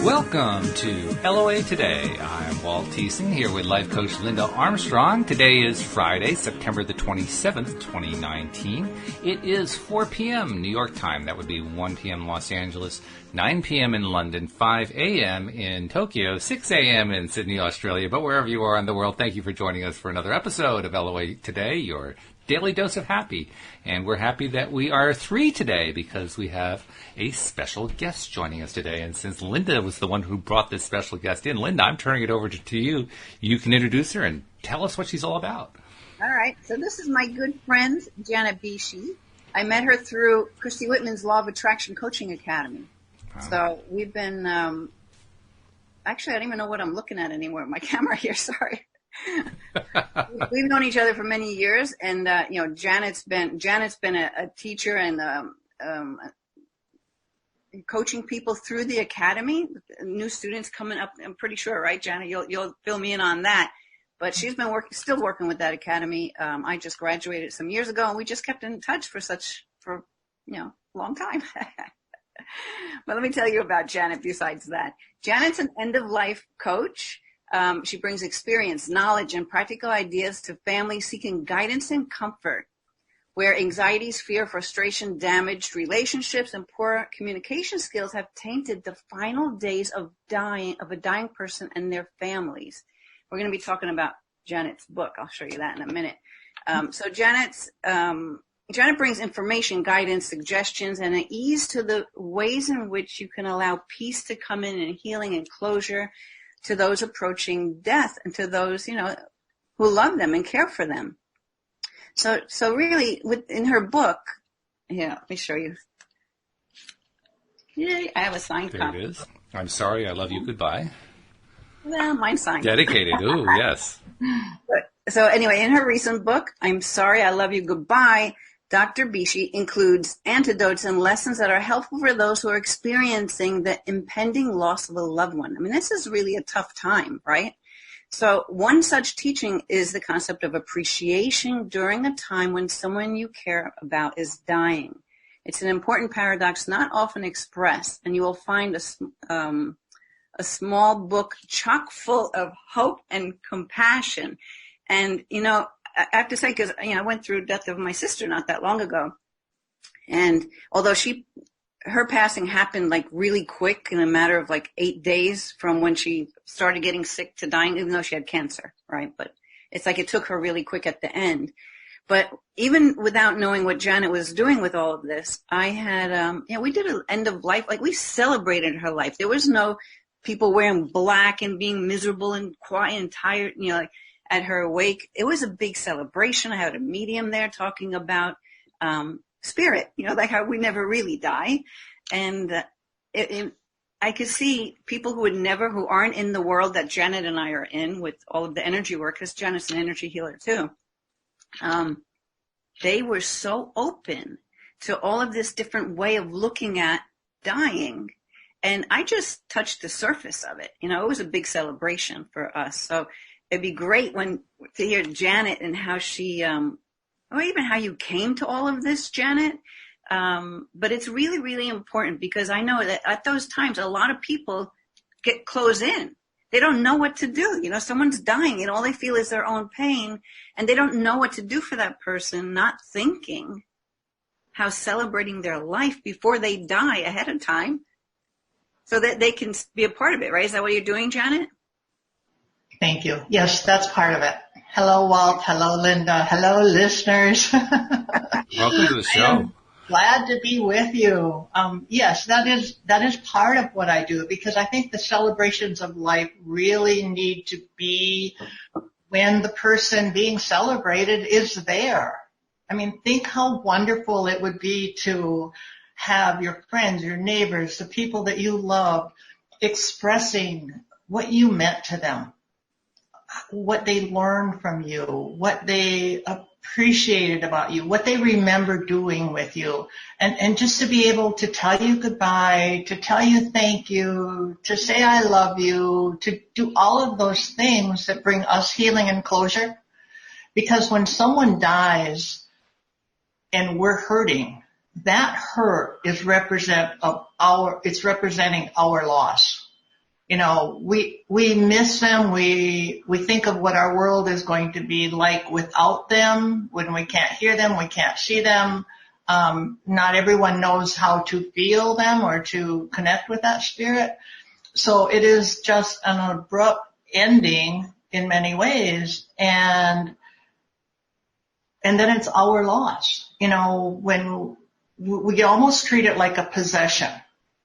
Welcome to LOA Today. I'm Walt here with life coach Linda Armstrong. Today is Friday, September the 27th, 2019. It is 4 p.m. New York time. That would be 1 p.m. Los Angeles, 9 p.m. in London, 5 a.m. in Tokyo, 6 a.m. in Sydney, Australia. But wherever you are in the world, thank you for joining us for another episode of LOA Today, your daily dose of happy. And we're happy that we are three today because we have a special guest joining us today. And since Linda was the one who brought this special guest in, Linda, I'm turning it over to you. You can introduce her and tell us what she's all about. All right. So this is my good friend, Janet Bieschke. I met her through Christy Whitman's Law of Attraction Coaching Academy. Wow. So we've been, actually, I don't even know what I'm looking at anymore. My camera here, sorry. We've known each other for many years, and Janet's been a teacher and coaching people through the academy. New students coming up, I'm pretty sure, right, Janet? You'll fill me in on that. But she's been still working with that academy. I just graduated some years ago, and we just kept in touch for a long time. But let me tell you about Janet. Besides that, Janet's an end-of-life coach. She brings experience, knowledge, and practical ideas to families seeking guidance and comfort, where anxieties, fear, frustration, damaged relationships, and poor communication skills have tainted the final days of a dying person and their families. We're going to be talking about Janet's book. I'll show you that in a minute. So Janet brings information, guidance, suggestions, and an ease to the ways in which you can allow peace to come in and healing and closure to those approaching death and to those, who love them and care for them. So really, in her book, let me show you. Yay, I have a signed copy. There it is. I'm sorry, I love you, goodbye. Well, mine's signed. Dedicated, ooh, yes. So anyway, in her recent book, I'm Sorry, I Love You, Goodbye, Dr. Bieschke includes antidotes and lessons that are helpful for those who are experiencing the impending loss of a loved one. I mean, this is really a tough time, right? So one such teaching is the concept of appreciation during a time when someone you care about is dying. It's an important paradox not often expressed, and you will find a small book chock full of hope and compassion. And, I have to say, because, I went through death of my sister not that long ago. And although her passing happened like really quick in a matter of like 8 days from when she started getting sick to dying, even though she had cancer, right? But it's like it took her really quick at the end. But even without knowing what Janet was doing with all of this, I had, we did an end of life. Like we celebrated her life. There was no people wearing black and being miserable and quiet and tired, at her wake. It was a big celebration. I had a medium there talking about spirit, like how we never really die. And I could see people who aren't in the world that Janet and I are in with all of the energy work, because Janet's an energy healer too. They were so open to all of this different way of looking at dying. And I just touched the surface of it. It was a big celebration for us. So it'd be great to hear Janet and how she, or even how you came to all of this, Janet. But it's really, really important because I know that at those times, a lot of people get closed in. They don't know what to do. Someone's dying and all they feel is their own pain, and they don't know what to do for that person, not thinking how celebrating their life before they die ahead of time so that they can be a part of it, right? Is that what you're doing, Janet? Thank you. Yes, that's part of it. Hello, Walt. Hello, Linda. Hello, listeners. Welcome to the show. I'm glad to be with you. Yes, that is part of what I do, because I think the celebrations of life really need to be when the person being celebrated is there. I mean, think how wonderful it would be to have your friends, your neighbors, the people that you love expressing what you meant to them, what they learned from you, what they appreciated about you, what they remember doing with you, and just to be able to tell you goodbye, to tell you thank you, to say I love you, to do all of those things that bring us healing and closure. Because when someone dies and we're hurting, that hurt is representing our loss. We miss them. We think of what our world is going to be like without them, when we can't hear them, we can't see them. Not everyone knows how to feel them or to connect with that spirit. So it is just an abrupt ending in many ways. And then it's our loss. When we almost treat it like a possession.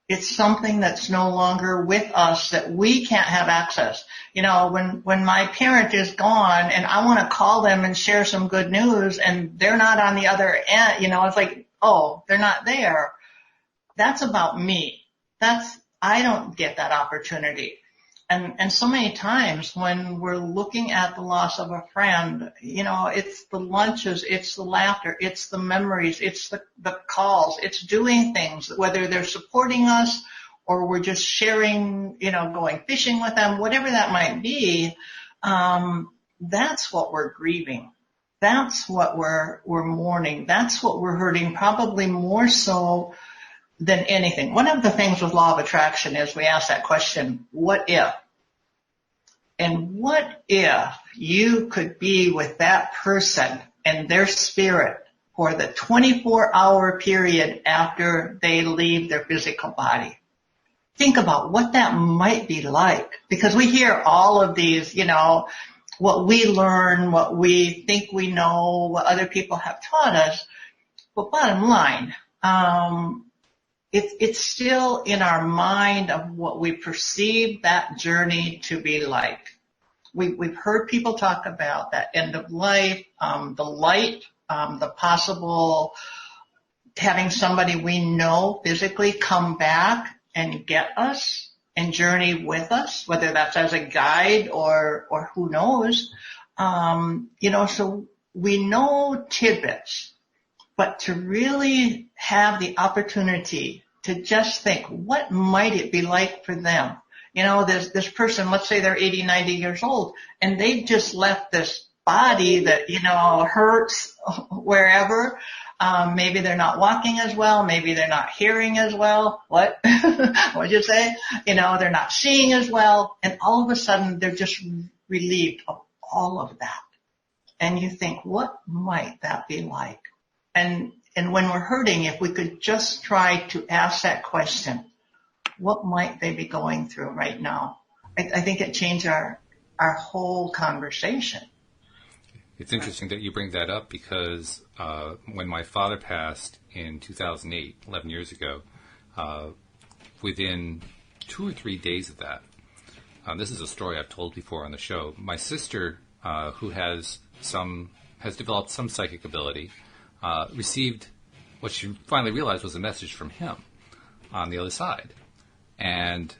It's something that's no longer with us, that we can't have access. When my parent is gone and I want to call them and share some good news and they're not on the other end, it's like, oh, they're not there. That's about me. I don't get that opportunity. And so many times when we're looking at the loss of a friend, it's the lunches, it's the laughter, it's the memories, it's the calls, it's doing things, whether they're supporting us or we're just sharing, going fishing with them, whatever that might be. That's what we're grieving. That's what we're mourning. That's what we're hurting, probably more so than anything. One of the things with law of attraction is we ask that question, what if? And what if you could be with that person and their spirit for the 24-hour period after they leave their physical body? Think about what that might be like, because we hear all of these, what we learn, what we think we know, what other people have taught us. But bottom line, it's still in our mind of what we perceive that journey to be like. We've heard people talk about that end of life, the light, the possible having somebody we know physically come back and get us and journey with us, whether that's as a guide or who knows. So we know tidbits, but to really have the opportunity to just think, what might it be like for them? This person, let's say they're 80, 90 years old, and they've just left this body that, hurts wherever. Maybe they're not walking as well. Maybe they're not hearing as well. What? What'd you say? They're not seeing as well. And all of a sudden, they're just relieved of all of that. And you think, what might that be like? And when we're hurting, if we could just try to ask that question, what might they be going through right now? I think it changed our whole conversation. It's interesting that you bring that up because when my father passed in 2008, 11 years ago, within 2 or 3 days of that, this is a story I've told before on the show, my sister, who has developed some psychic ability, received what she finally realized was a message from him on the other side. And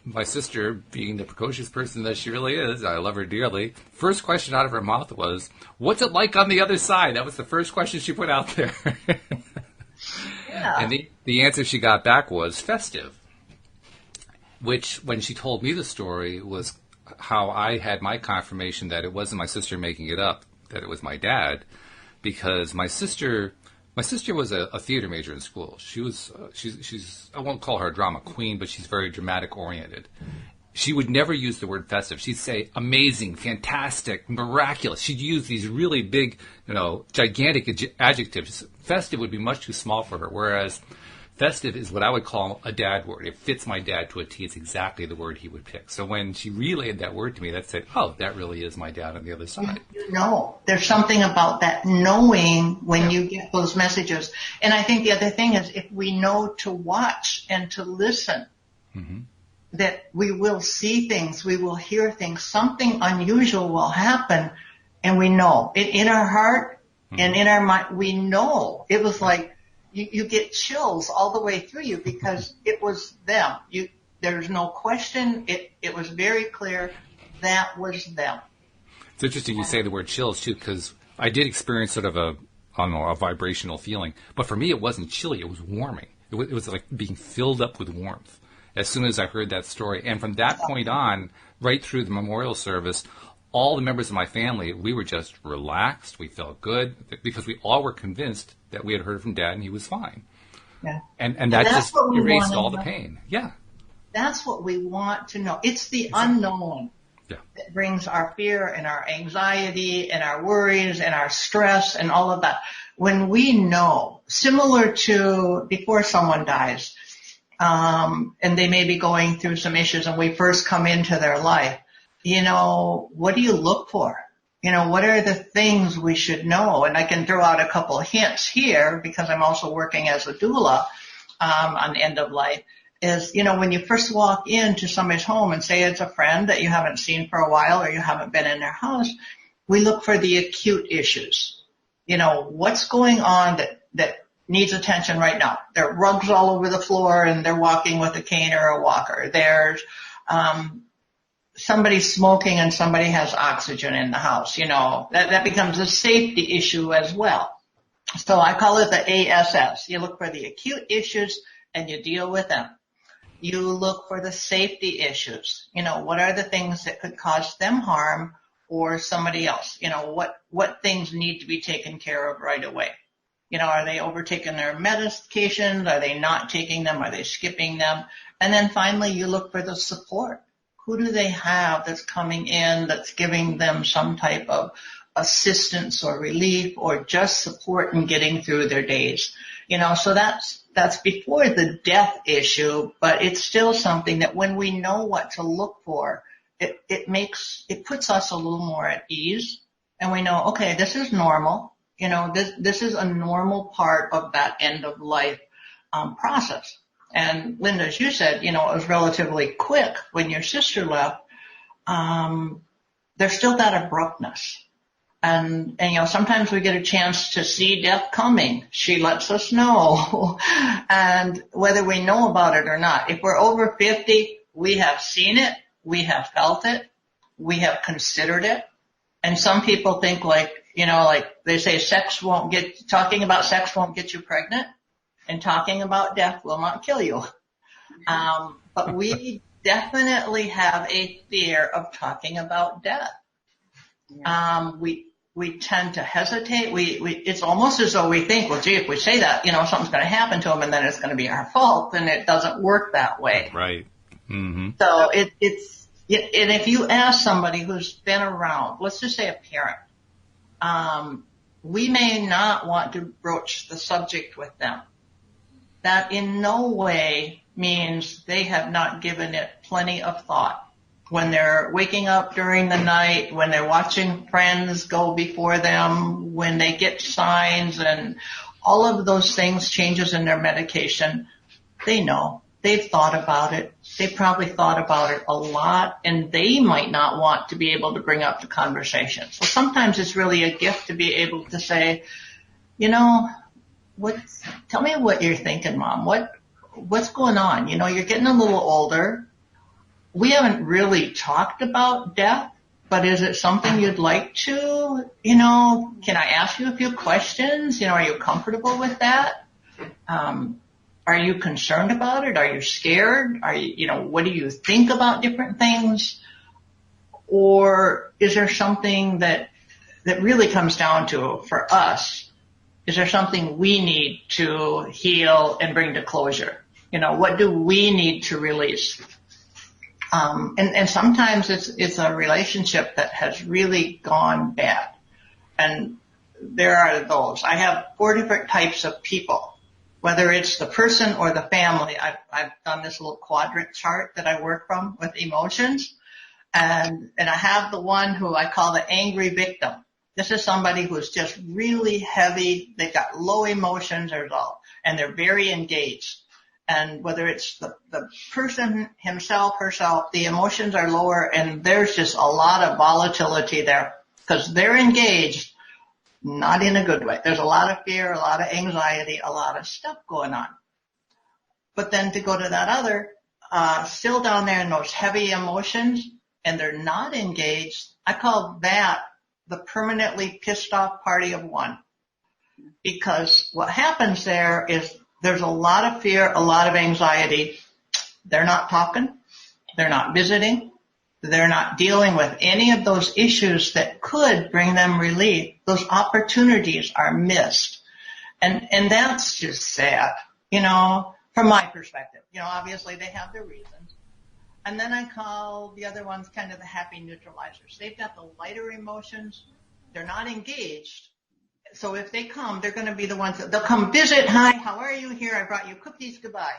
my sister, being the precocious person that she really is, I love her dearly, first question out of her mouth was, what's it like on the other side? That was the first question she put out there. Yeah. And the answer she got back was festive, which, when she told me the story, was how I had my confirmation that it wasn't my sister making it up, that it was my dad, because my sister was a theater major in school. She's I won't call her a drama queen, but she's very dramatic oriented. She would never use the word festive. She'd say amazing, fantastic, miraculous. She'd use these really big, gigantic adjectives. Festive would be much too small for her, whereas festive is what I would call a dad word. It fits my dad to a T. It's exactly the word he would pick. So when she relayed that word to me, that said, oh, that really is my dad on the other side. There's something about that knowing when you get those messages. And I think the other thing is, if we know to watch and to listen, that we will see things, we will hear things, something unusual will happen, and we know. In our heart and in our mind, we know. It was like, you get chills all the way through you because it was them. There's no question. It was very clear that was them. It's interesting you say the word chills too, because I did experience sort of a vibrational feeling. But for me, it wasn't chilly. It was warming. It was like being filled up with warmth as soon as I heard that story. And from that point on, right through the memorial service, all the members of my family, we were just relaxed. We felt good because we all were convinced that we had heard from Dad and he was fine. Yeah. And that just erased all the pain. Yeah. That's what we want to know. It's the unknown that brings our fear and our anxiety and our worries and our stress and all of that. When we know, similar to before someone dies, and they may be going through some issues and we first come into their life, what do you look for? What are the things we should know? And I can throw out a couple of hints here because I'm also working as a doula on end of life. Is, when you first walk into somebody's home and say it's a friend that you haven't seen for a while or you haven't been in their house, we look for the acute issues. What's going on that needs attention right now? There are rugs all over the floor and they're walking with a cane or a walker. There's somebody smoking and somebody has oxygen in the house. That becomes a safety issue as well. So I call it the ASS. You look for the acute issues and you deal with them. You look for the safety issues. What are the things that could cause them harm or somebody else? What things need to be taken care of right away? Are they overtaking their medications? Are they not taking them? Are they skipping them? And then finally, you look for the support. Who do they have that's coming in that's giving them some type of assistance or relief or just support in getting through their days? So that's before the death issue, but it's still something that when we know what to look for, it puts us a little more at ease, and we know, okay, this is normal. This is a normal part of that end of life process. And Linda, as you said, it was relatively quick when your sister left. There's still that abruptness. And sometimes we get a chance to see death coming. She lets us know. And whether we know about it or not, if we're over 50, we have seen it, we have felt it, we have considered it. And some people think like they say talking about sex won't get you pregnant and talking about death will not kill you. But we definitely have a fear of talking about death. Yeah. We tend to hesitate. It's almost as though we think, well, gee, if we say that, something's going to happen to them and then it's going to be our fault, and it doesn't work that way. Right. Mm-hmm. So and if you ask somebody who's been around, let's just say a parent, we may not want to broach the subject with them. That in no way means they have not given it plenty of thought. When they're waking up during the night, when they're watching friends go before them, when they get signs and all of those things, changes in their medication, they know. They've thought about it. They probably thought about it a lot, and they might not want to be able to bring up the conversation. So sometimes it's really a gift to be able to say, tell me what you're thinking, Mom. What's going on? You're getting a little older. We haven't really talked about death, but is it something you'd like to, can I ask you a few questions? Are you comfortable with that? Are you concerned about it? Are you scared? What do you think about different things? Or is there something that really comes down to, for us, is there something we need to heal and bring to closure? What do we need to release? And sometimes it's a relationship that has really gone bad. And there are those. I have 4 different types of people, whether it's the person or the family. I've done this little quadrant chart that I work from with emotions. And I have the one who I call the angry victim. This is somebody who's just really heavy. They've got low emotions and they're very engaged. And whether it's the person himself, herself, the emotions are lower, and there's just a lot of volatility there because they're engaged, not in a good way. There's a lot of fear, a lot of anxiety, a lot of stuff going on. But then to go to that other, still down there in those heavy emotions, and they're not engaged, I call that the permanently pissed off party of one. Because what happens there is there's a lot of fear, a lot of anxiety. They're not talking. They're not visiting. They're not dealing with any of those issues that could bring them relief. Those opportunities are missed. And that's just sad, from my perspective. Obviously they have their reasons. And then I call the other ones kind of the happy neutralizers. They've got the lighter emotions. They're not engaged. So if they come, they're going to be the ones that they'll come visit. Hi, how are you? Here, I brought you cookies. Goodbye.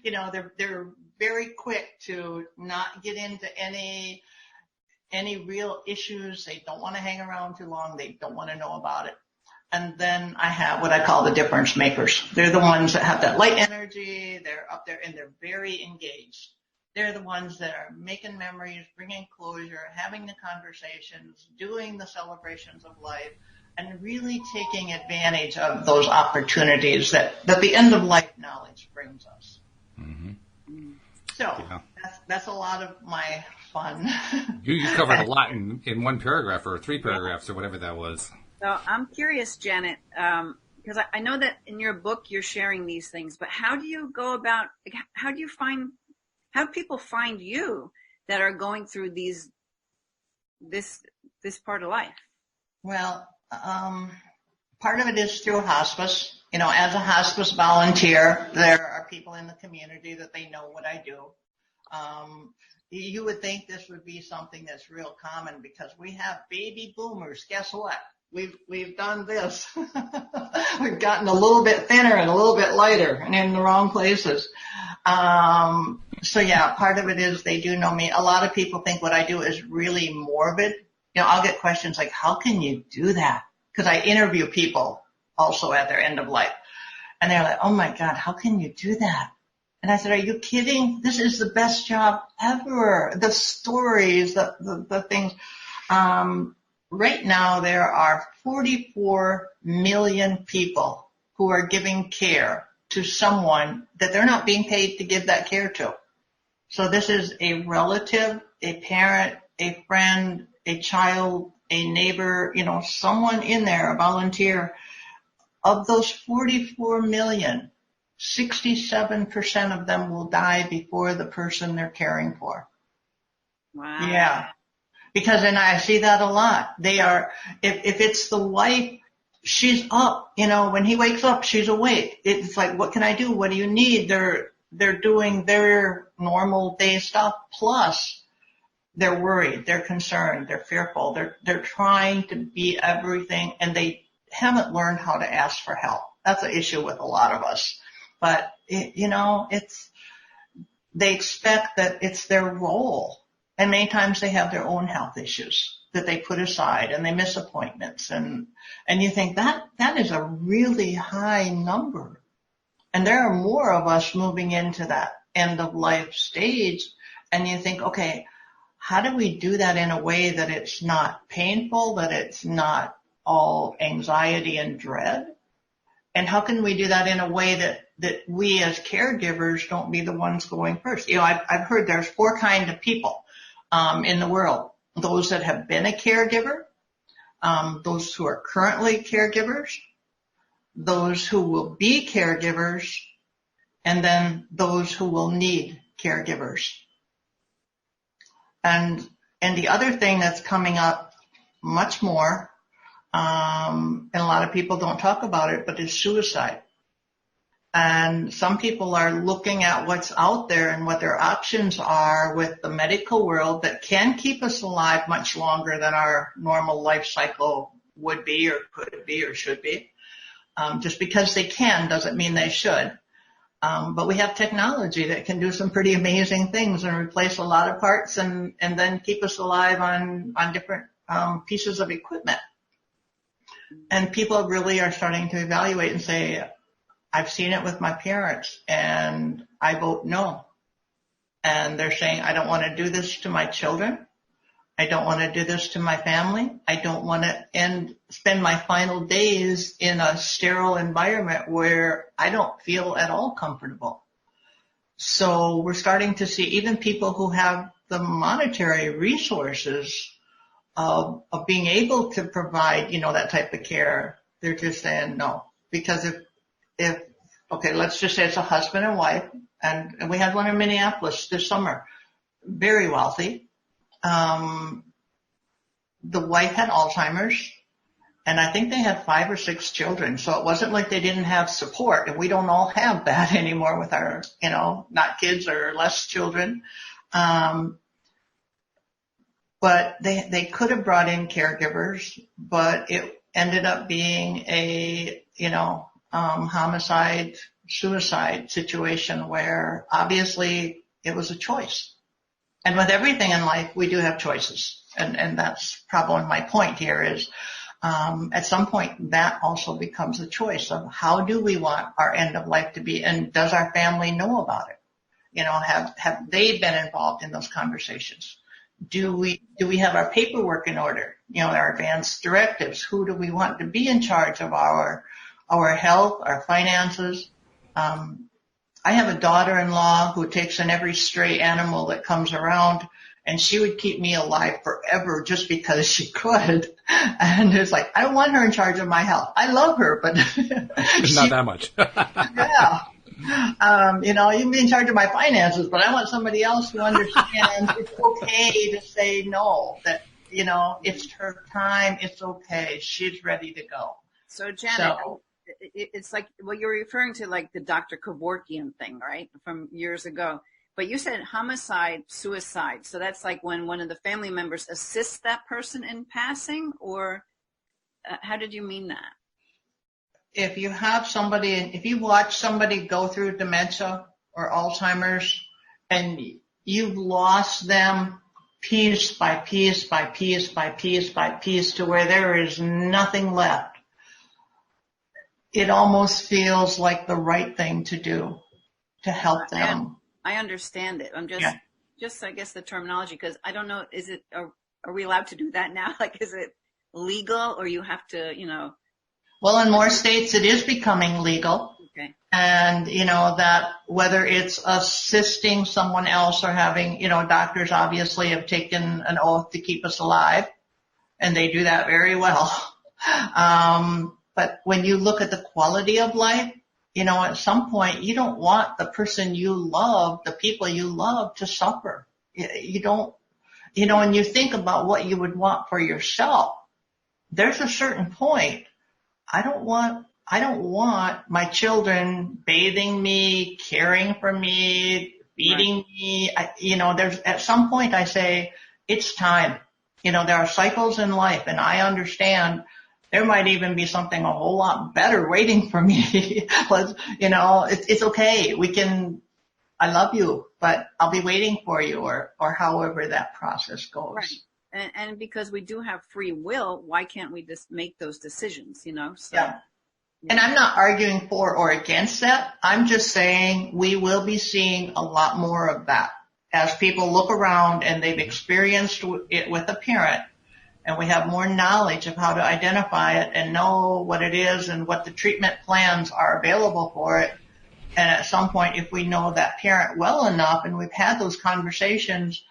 They're very quick to not get into any real issues. They don't want to hang around too long. They don't want to know about it. And then I have what I call the difference makers. They're the ones that have that light energy. They're up there and they're very engaged. They're the ones that are making memories, bringing closure, having the conversations, doing the celebrations of life, and really taking advantage of those opportunities that the end of life knowledge brings us. Mm-hmm. So yeah. That's a lot of my fun. You covered a lot in one paragraph or 3 paragraphs or whatever that was. So I'm curious, Janet, because I know that in your book you're sharing these things, but how do you go about, how do people find you that are going through this part of life? Well, part of it is through hospice. As a hospice volunteer, there are people in the community that they know what I do. You would think this would be something that's real common because we have baby boomers. Guess what? We've done this. We've gotten a little bit thinner and a little bit lighter and in the wrong places. So yeah, part of it is they do know me. A lot of people think what I do is really morbid. I'll get questions like, how can you do that? Because I interview people also at their end of life. And they're like, oh my God, how can you do that? And I said, are you kidding? This is the best job ever. The stories, the things. Right now there are 44 million people who are giving care to someone that they're not being paid to give that care to. So this is a relative, a parent, a friend, a child, a neighbor, someone in there, a volunteer. Of those 44 million, 67% of them will die before the person they're caring for. Wow. Yeah. Because, and I see that a lot. They are, if it's the wife, she's up, when he wakes up, she's awake. It's like, what can I do? What do you need? They're doing their normal day stuff. Plus they're worried, they're concerned, they're fearful. They're trying to be everything and they haven't learned how to ask for help. That's an issue with a lot of us. But, they expect that it's their role. And many times they have their own health issues that they put aside and they miss appointments. And you think that is a really high number. And there are more of us moving into that end of life stage. And you think, okay, how do we do that in a way that it's not painful, that it's not all anxiety and dread? And how can we do that in a way that we as caregivers don't be the ones going first? I've heard there's 4 kinds of people in the world. Those that have been a caregiver, those who are currently caregivers, those who will be caregivers, and then those who will need caregivers. And the other thing that's coming up much more, and a lot of people don't talk about it, but is suicide. And some people are looking at what's out there and what their options are with the medical world that can keep us alive much longer than our normal life cycle would be or could be or should be. Just because they can doesn't mean they should. But we have technology that can do some pretty amazing things and replace a lot of parts and then keep us alive on different pieces of equipment. And people really are starting to evaluate and say, I've seen it with my parents and I vote no. And they're saying, I don't want to do this to my children. I don't want to do this to my family. I don't want to spend my final days in a sterile environment where I don't feel at all comfortable. So we're starting to see even people who have the monetary resources of being able to provide, that type of care. They're just saying no. Because if okay, let's just say it's a husband and wife, and we had one in Minneapolis this summer, very wealthy. The wife had Alzheimer's, And I think they had 5 or 6 children. So it wasn't like they didn't have support. And we don't all have that anymore with our, not kids or less children. But they could have brought in caregivers, but it ended up being a, homicide, suicide situation where obviously it was a choice. And with everything in life, we do have choices. And that's probably my point here is, at some point that also becomes a choice of how do we want our end of life to be, and does our family know about it? Have they been involved in those conversations? Do we have our paperwork in order? Our advance directives. Who do we want to be in charge of our health, our finances? I have a daughter-in-law who takes in every stray animal that comes around, and she would keep me alive forever just because she could. And it's like, I don't want her in charge of my health. I love her, but not that much. Yeah. You can be in charge of my finances, but I want somebody else who understands it's okay to say no, that, it's her time. It's okay. She's ready to go. So Janet, it's like, well, you're referring to like the Dr. Kevorkian thing, right? From years ago. But you said homicide, suicide. So that's like when one of the family members assists that person in passing, or how did you mean that? If you have somebody, if you watch somebody go through dementia or Alzheimer's and you've lost them piece by piece by piece by piece by piece to where there is nothing left, it almost feels like the right thing to do to help them. I understand it. I'm just I guess the terminology, because I don't know, are we allowed to do that now? Like, is it legal, or you have to, Well, in more states, it is becoming legal. Okay. And, that whether it's assisting someone else or having, doctors obviously have taken an oath to keep us alive, and they do that very well. But when you look at the quality of life, at some point, you don't want the person you love, the people you love, to suffer. You don't, when you think about what you would want for yourself, there's a certain point. I don't want my children bathing me, caring for me, feeding me. There's at some point I say, it's time. There are cycles in life, and I understand there might even be something a whole lot better waiting for me. It's okay. I love you, but I'll be waiting for you, or however that process goes. Right. And because we do have free will, why can't we just make those decisions, So, yeah. And I'm not arguing for or against that. I'm just saying we will be seeing a lot more of that as people look around and they've experienced it with a parent, and we have more knowledge of how to identify it and know what it is and what the treatment plans are available for it. And at some point, if we know that parent well enough and we've had those conversations,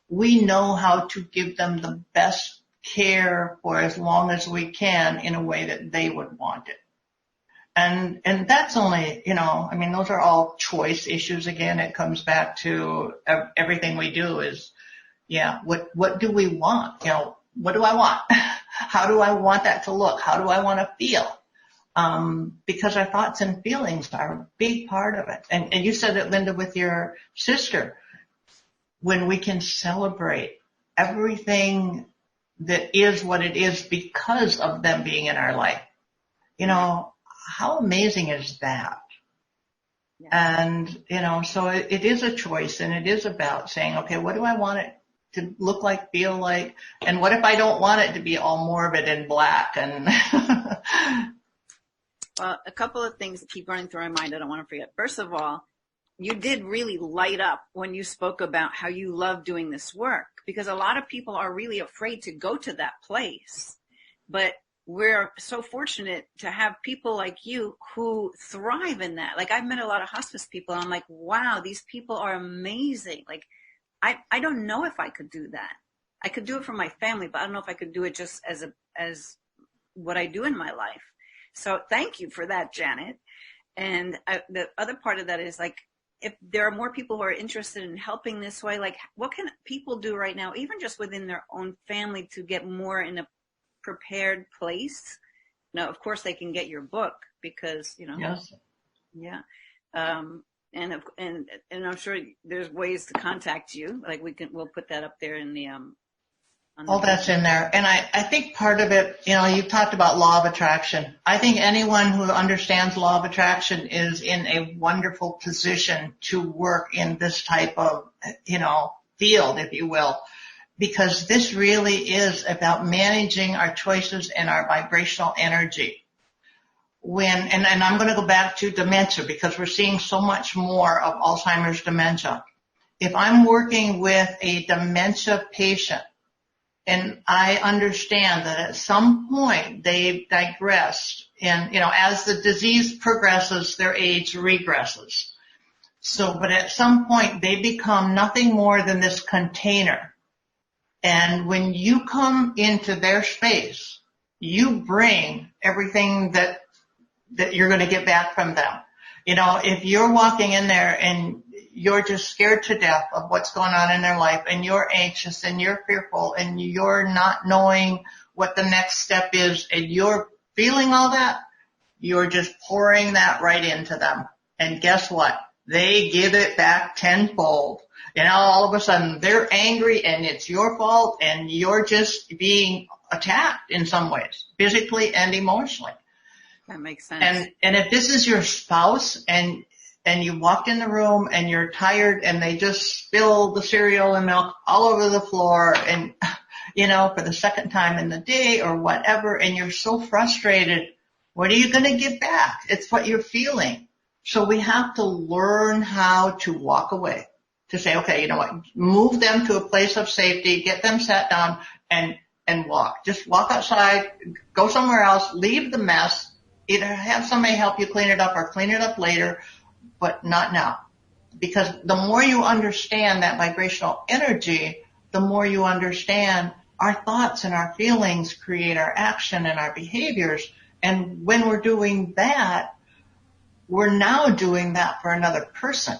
we know how to give them the best care for as long as we can in a way that they would want it. And that's only, those are all choice issues. Again, it comes back to everything we do is, what do we want? What do I want? How do I want that to look? How do I want to feel? Because our thoughts and feelings are a big part of it. And you said it, Linda, with your sister, when we can celebrate everything that is what it is because of them being in our life. How amazing is that? Yeah. And, so it is a choice, and it is about saying, okay, what do I want it to look like, feel like, and what if I don't want it to be all morbid and black? And well, a couple of things that keep running through my mind I don't want to forget. First of all, you did really light up when you spoke about how you love doing this work, because a lot of people are really afraid to go to that place. But we're so fortunate to have people like you who thrive in that. Like, I've met a lot of hospice people, and I'm like, wow, these people are amazing. Like, I don't know if I could do that. I could do it for my family, but I don't know if I could do it just as what I do in my life. So thank you for that, Janet. And the other part of that is, like, if there are more people who are interested in helping this way, like, what can people do right now, even just within their own family, to get more in a prepared place Now, of course, they can get your book because, Yes. yeah. And I'm sure there's ways to contact you. Like we'll put that up there in the, All that's in there. And I think part of it, you talked about law of attraction. I think anyone who understands law of attraction is in a wonderful position to work in this type of, field, if you will, because this really is about managing our choices and our vibrational energy. And I'm going to go back to dementia because we're seeing so much more of Alzheimer's dementia. If I'm working with a dementia patient, and I understand that at some point they've digressed and, as the disease progresses, their age regresses. But at some point they become nothing more than this container. And when you come into their space, you bring everything that you're going to get back from them. If you're walking in there and you're just scared to death of what's going on in their life and you're anxious and you're fearful and you're not knowing what the next step is and you're feeling all that, you're just pouring that right into them. And guess what? They give it back tenfold. All of a sudden they're angry and it's your fault and you're just being attacked in some ways, physically and emotionally. That makes sense. And if this is your spouse and you walked in the room and you're tired and they just spill the cereal and milk all over the floor and, for the second time in the day or whatever, and you're so frustrated, what are you going to give back? It's what you're feeling. So we have to learn how to walk away, to say, okay, you know what, move them to a place of safety, get them sat down and walk. Just walk outside, go somewhere else, leave the mess, either have somebody help you clean it up or clean it up later, but not now. Because the more you understand that vibrational energy, the more you understand our thoughts and our feelings create our action and our behaviors. And when we're doing that, we're now doing that for another person.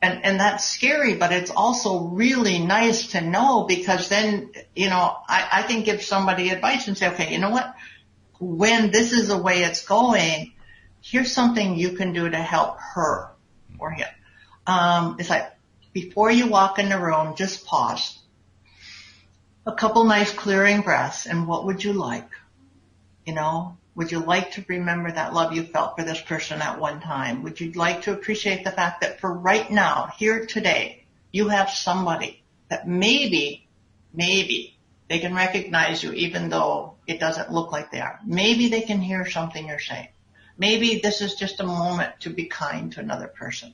And that's scary, but it's also really nice to know because then, I can give somebody advice and say, okay, you know what? When this is the way it's going, here's something you can do to help her or him. It's like, before you walk in the room, just pause. A couple nice clearing breaths. And what would you like? Would you like to remember that love you felt for this person at one time? Would you like to appreciate the fact that for right now, here today, you have somebody that maybe they can recognize you even though it doesn't look like they are. Maybe they can hear something you're saying. Maybe this is just a moment to be kind to another person.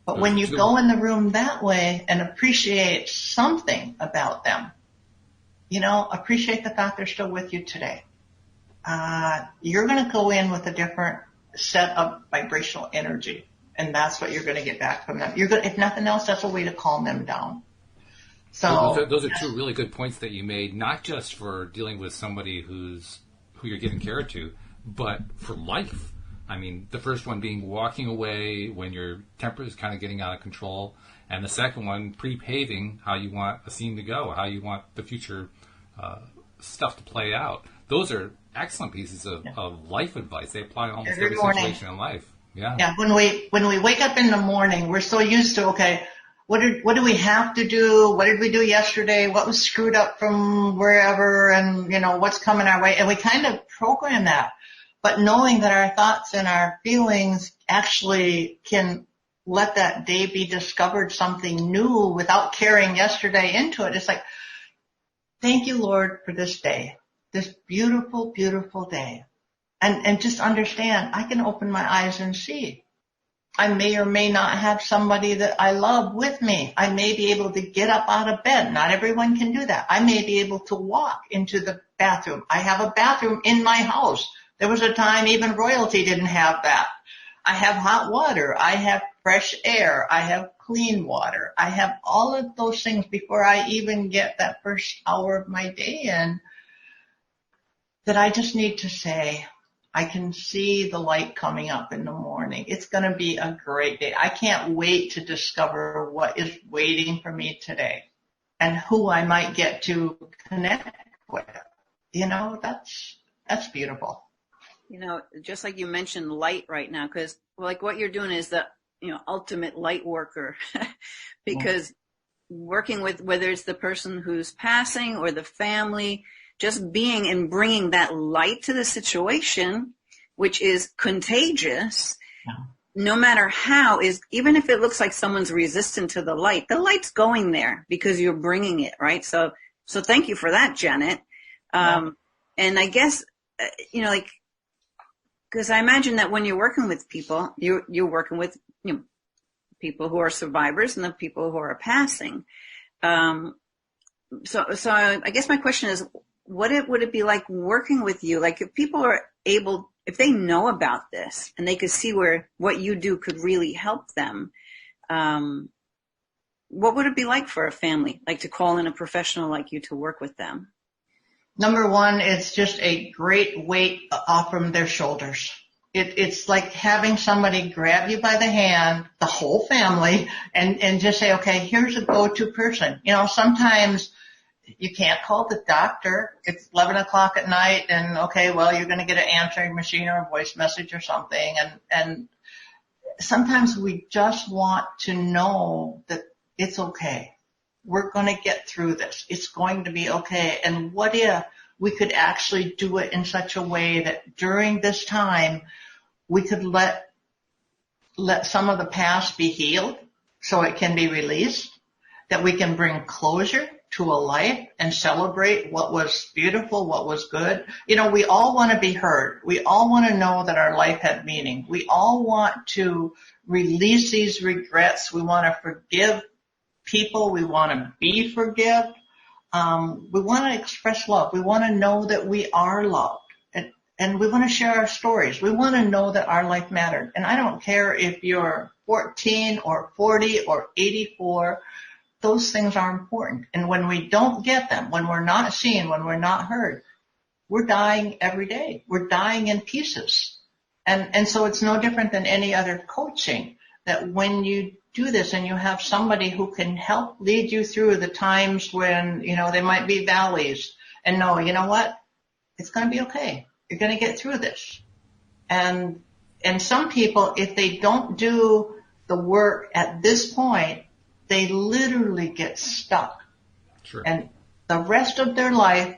But when you go in the room that way and appreciate something about them, appreciate the fact they're still with you today. You're going to go in with a different set of vibrational energy, and that's what you're going to get back from them. If nothing else, that's a way to calm them down. So those are two really good points that you made, not just for dealing with somebody who you're giving care to, but for life. I mean, the first one being walking away when your temper is kind of getting out of control, and the second one, pre-paving how you want a scene to go, how you want the future stuff to play out. Those are excellent pieces of life advice. They apply to almost every situation in life. Yeah. Yeah. When we wake up in the morning, we're so used to, okay, what do we have to do? What did we do yesterday? What was screwed up from wherever? And, what's coming our way? And we kind of program that. But knowing that our thoughts and our feelings actually can let that day be discovered something new without carrying yesterday into it. It's like, thank you, Lord, for this day, this beautiful, beautiful day. And just understand, I can open my eyes and see. I may or may not have somebody that I love with me. I may be able to get up out of bed. Not everyone can do that. I may be able to walk into the bathroom. I have a bathroom in my house. There was a time even royalty didn't have that. I have hot water. I have fresh air. I have clean water. I have all of those things before I even get that first hour of my day in, that I just need to say, I can see the light coming up in the morning. It's going to be a great day. I can't wait to discover what is waiting for me today and who I might get to connect with. That's beautiful. You know, just like you mentioned light right now, because like what you're doing is the, ultimate light worker because working with, whether it's the person who's passing or the family, just being and bringing that light to the situation, which is contagious, no matter how, is even if it looks like someone's resistant to the light's going there because you're bringing it, right? So thank you for that, Janet. And I guess, like, because I imagine that when you're working with people, you're working with, people who are survivors and the people who are passing. So I guess my question is, would it be like working with you? Like if people are able, if they know about this and they could see where what you do could really help them, what would it be like for a family, like to call in a professional like you to work with them? Number one, it's just a great weight off from their shoulders. It's like having somebody grab you by the hand, the whole family, and just say, okay, here's a go-to person. Sometimes you can't call the doctor. It's 11 o'clock at night and okay, well, you're going to get an answering machine or a voice message or something. And sometimes we just want to know that it's okay. We're going to get through this. It's going to be okay. And what if we could actually do it in such a way that during this time we could let some of the past be healed so it can be released, that we can bring closure to a life and celebrate what was beautiful, what was good. We all want to be heard. We all want to know that our life had meaning. We all want to release these regrets. We want to forgive people. We want to be forgiven. We want to express love. We want to know that we are loved. And we want to share our stories. We want to know that our life mattered. And I don't care if you're 14 or 40 or 84, those things are important. And when we don't get them, when we're not seen, when we're not heard, we're dying every day. We're dying in pieces. And so it's no different than any other coaching, that when you do this and you have somebody who can help lead you through the times when, there might be valleys, and know, you know what? It's going to be okay. You're going to get through this. And some people, if they don't do the work at this point, they literally get stuck. Sure. And the rest of their life,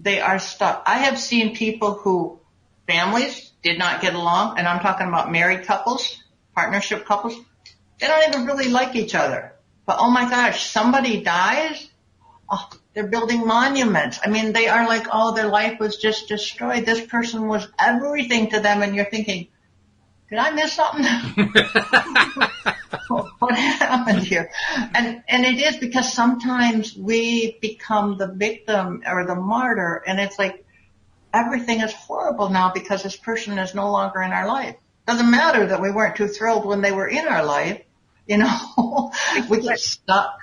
they are stuck. I have seen people who families did not get along, and I'm talking about married couples, partnership couples. They don't even really like each other. But oh my gosh, somebody dies, they're building monuments. I mean, they are like, their life was just destroyed. This person was everything to them, and you're thinking, did I miss something? What happened here? And it is because sometimes we become the victim or the martyr, and it's like everything is horrible now because this person is no longer in our life. Doesn't matter that we weren't too thrilled when they were in our life. We get stuck.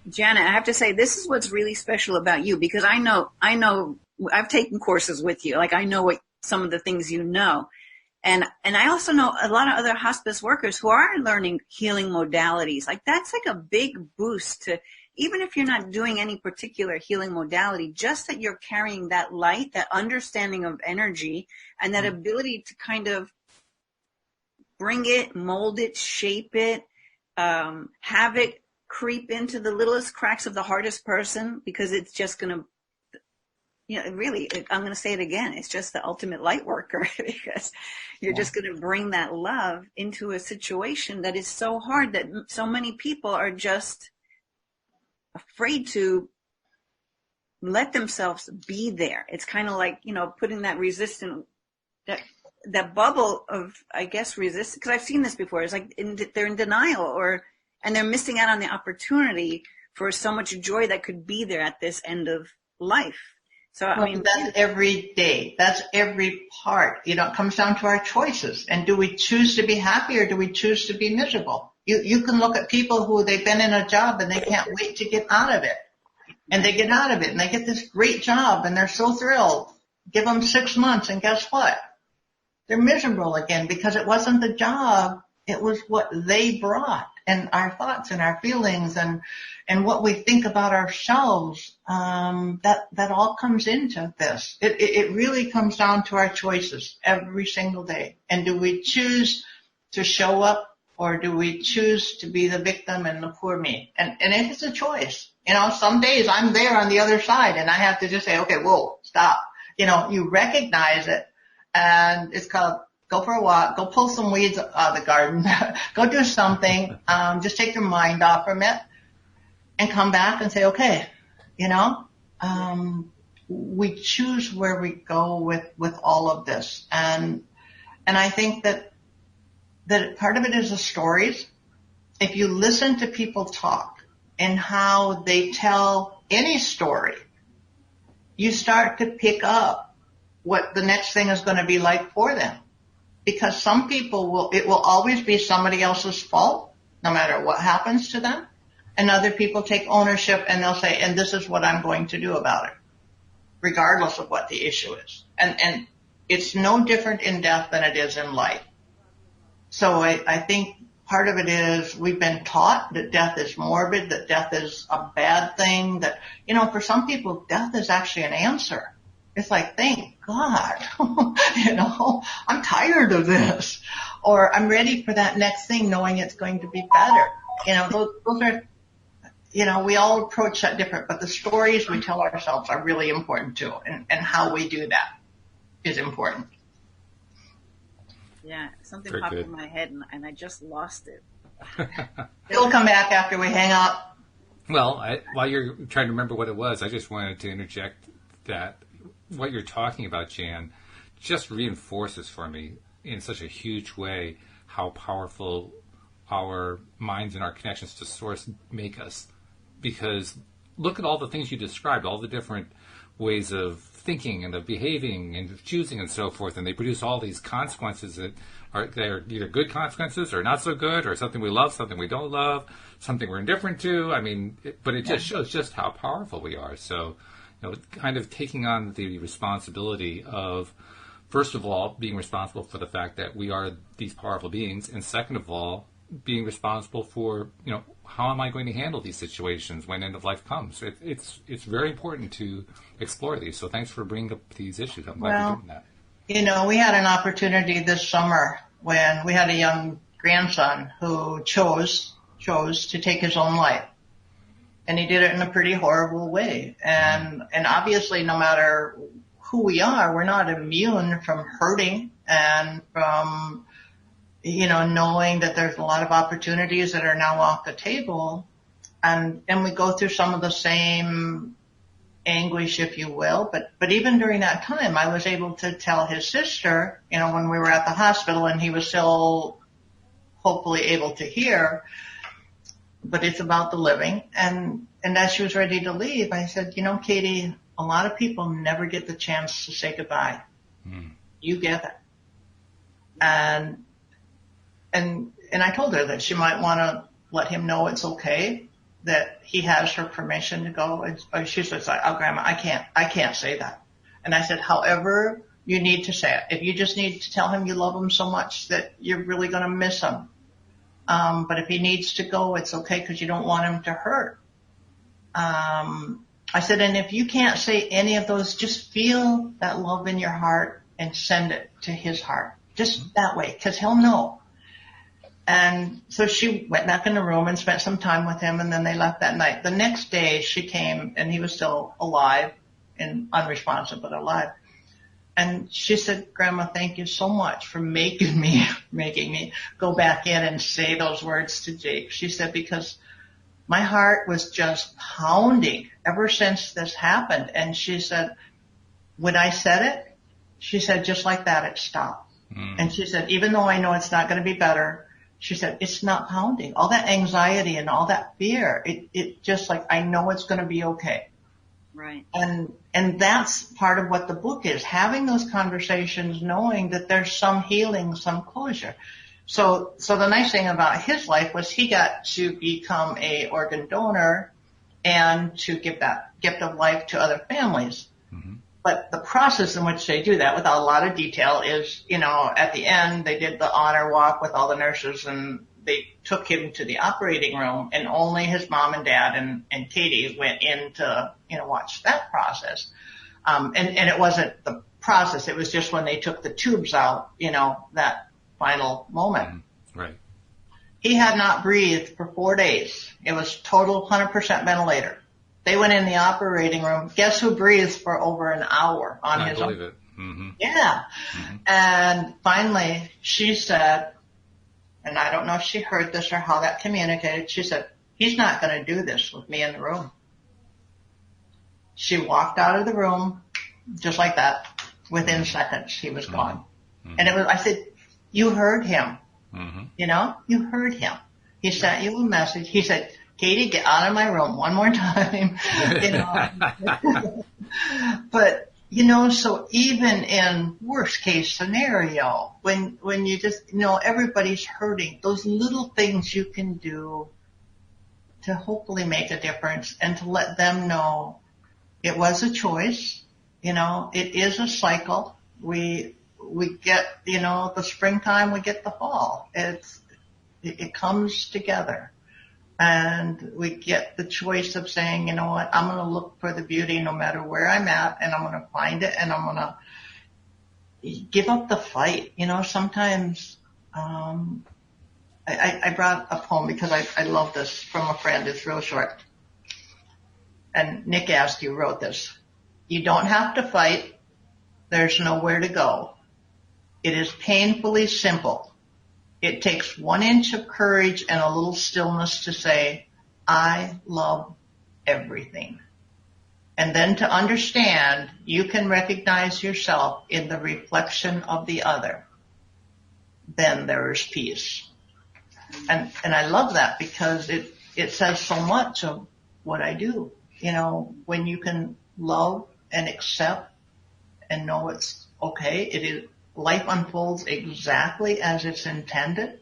Janet, I have to say, this is what's really special about you, because I know I've taken courses with you. Like, I know what some of the things you know. And I also know a lot of other hospice workers who are learning healing modalities. Like, that's like a big boost to, even if you're not doing any particular healing modality, just that you're carrying that light, that understanding of energy, and that ability to kind of bring it, mold it, shape it, have it creep into the littlest cracks of the hardest person, because it's just going to, really, I'm going to say it again, it's just the ultimate light worker, because you're just going to bring that love into a situation that is so hard, that so many people are just afraid to let themselves be there. It's kind of like, putting that that bubble of, I guess, resistance, because I've seen this before. It's like they're in denial, and they're missing out on the opportunity for so much joy that could be there at this end of life. So, I mean, that's every day. That's every part. It comes down to our choices. And do we choose to be happy, or do we choose to be miserable? You can look at people who they've been in a job and they can't wait to get out of it. And they get out of it and they get this great job and they're so thrilled. Give them 6 months and guess what? They're miserable again, because it wasn't the job. It was what they brought. and our thoughts and our feelings and what we think about ourselves, that all comes into this. It really comes down to our choices every single day. And do we choose to show up, or do we choose to be the victim and the poor me? And if it's a choice, some days I'm there on the other side and I have to just say, okay, whoa, stop. You recognize it, and it's called go for a walk, go pull some weeds out of the garden, go do something, just take your mind off from it and come back and say, okay, we choose where we go with all of this. And I think that part of it is the stories. If you listen to people talk and how they tell any story, you start to pick up what the next thing is going to be like for them. Because some people it will always be somebody else's fault, no matter what happens to them. And other people take ownership and they'll say, and this is what I'm going to do about it, regardless of what the issue is. And it's no different in death than it is in life. So I think part of it is we've been taught that death is morbid, that death is a bad thing, that, for some people, death is actually an answer. It's like, thank God, I'm tired of this, or I'm ready for that next thing knowing it's going to be better. Those are, we all approach that different, but the stories we tell ourselves are really important too, and how we do that is important. Yeah, something popped in my head and I just lost it. It'll come back after we hang up. Well, while you're trying to remember what it was, I just wanted to interject that what you're talking about, Jan, just reinforces for me in such a huge way how powerful our minds and our connections to Source make us. Because look at all the things you described, all the different ways of thinking and of behaving and of choosing and so forth, and they produce all these consequences that they're either good consequences or not so good, or something we love, something we don't love, something we're indifferent to. I mean, but it just shows just how powerful we are. So, kind of taking on the responsibility of, first of all, being responsible for the fact that we are these powerful beings, and second of all, being responsible for, how am I going to handle these situations when end of life comes? It's very important to explore these. So thanks for bringing up these issues. I'm glad you're doing that. We had an opportunity this summer when we had a young grandson who chose to take his own life. And he did it in a pretty horrible way. And obviously, no matter who we are, we're not immune from hurting and from knowing that there's a lot of opportunities that are now off the table, and we go through some of the same anguish, if you will. But even during that time, I was able to tell his sister, when we were at the hospital and he was still hopefully able to hear, but it's about the living. And as she was ready to leave, I said, Katie, a lot of people never get the chance to say goodbye. You get it. And I told her that she might want to let him know it's okay, that he has her permission to go. And she says, "Oh, Grandma, I can't say that." And I said, however you need to say it. If you just need to tell him you love him so much that you're really going to miss him. But if he needs to go, it's okay because you don't want him to hurt. I said, and if you can't say any of those, just feel that love in your heart and send it to his heart. Just that way, because he'll know. And so she went back in the room and spent some time with him, and then they left that night. The next day she came, and he was still alive and unresponsive, but alive. And she said, "Grandma, thank you so much for making me go back in and say those words to Jake." She said, because my heart was just pounding ever since this happened. And she said, when I said it, she said, just like that, it stopped. And she said, even though I know it's not going to be better, she said, it's not pounding. All that anxiety and all that fear, it just like, I know it's going to be okay. Right. And that's part of what the book is, having those conversations, knowing that there's some healing, some closure. So the nice thing about his life was he got to become a organ donor and to give that gift of life to other families. Mm-hmm. But the process in which they do that, without a lot of detail, is, at the end, they did the honor walk with all the nurses and they took him to the operating room, and only his mom and dad and Katie went in to, watch that process. And it wasn't the process. It was just when they took the tubes out, that final moment. Right. He had not breathed for 4 days. It was total 100% ventilator. They went in the operating room. Guess who breathed for over an hour on his own? I believe it. Mm-hmm. Yeah. Mm-hmm. And finally, she said, and I don't know if she heard this or how that communicated, she said, he's not going to do this with me in the room. She walked out of the room just like that. Within seconds, he was gone. Mm-hmm. And I said, you heard him. Mm-hmm. You heard him. He sent you a message. He said, Katie, get out of my room one more time. But, so even in worst case scenario, when you just, everybody's hurting, those little things you can do to hopefully make a difference and to let them know it was a choice. It is a cycle. We get, the springtime, we get the fall. It comes together. And we get the choice of saying, you know what, I'm going to look for the beauty no matter where I'm at, and I'm going to find it, and I'm going to give up the fight. Sometimes, I brought a poem because I love this from a friend. It's real short. And Nick Askew wrote this. You don't have to fight. There's nowhere to go. It is painfully simple. It takes 1 inch of courage and a little stillness to say, I love everything. And then to understand, you can recognize yourself in the reflection of the other. Then there is peace. And I love that because it says so much of what I do. When you can love and accept and know it's okay, it is, life unfolds exactly as it's intended.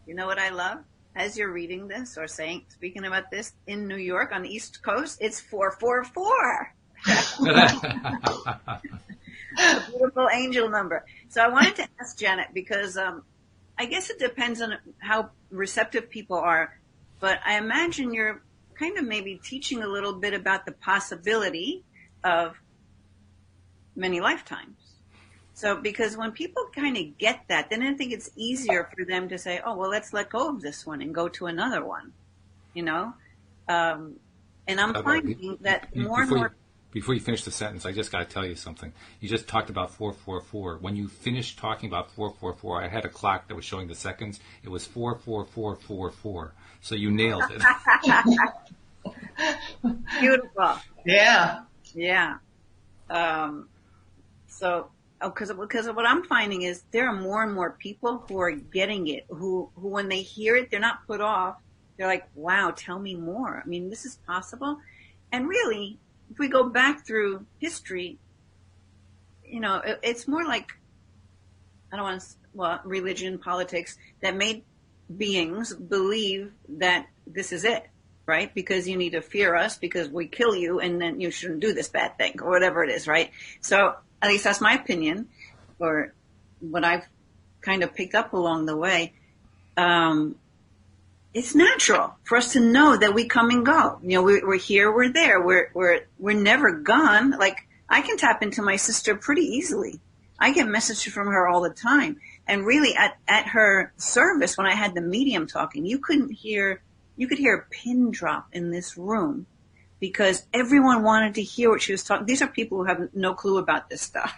You know what I love? As you're reading this or speaking about this, in New York on the East Coast, it's 444. A beautiful angel number. So I wanted to ask Janet because I guess it depends on how receptive people are, but I imagine you're kind of maybe teaching a little bit about the possibility of many lifetimes. So because when people kind of get that, then I think it's easier for them to say, oh, well, let's let go of this one and go to another one, And I'm finding that more and more. Before you finish the sentence, I just got to tell you something. You just talked about 444. When you finished talking about 444, I had a clock that was showing the seconds. It was 44444. So you nailed it. Beautiful. Yeah. Yeah. Because what I'm finding is there are more and more people who are getting it, who when they hear it, they're not put off. They're like, wow, tell me more. I mean, this is possible. And really, if we go back through history, it's more like, religion, politics that made beings believe that this is it, right? Because you need to fear us because we kill you and then you shouldn't do this bad thing or whatever it is, right? So at least that's my opinion or what I've kind of picked up along the way. It's natural for us to know that we come and go. We're here, we're there, we're never gone. Like I can tap into my sister pretty easily. I get messages from her all the time. And really at her service, when I had the medium talking, you could hear a pin drop in this room because everyone wanted to hear what she was talking. These are people who have no clue about this stuff.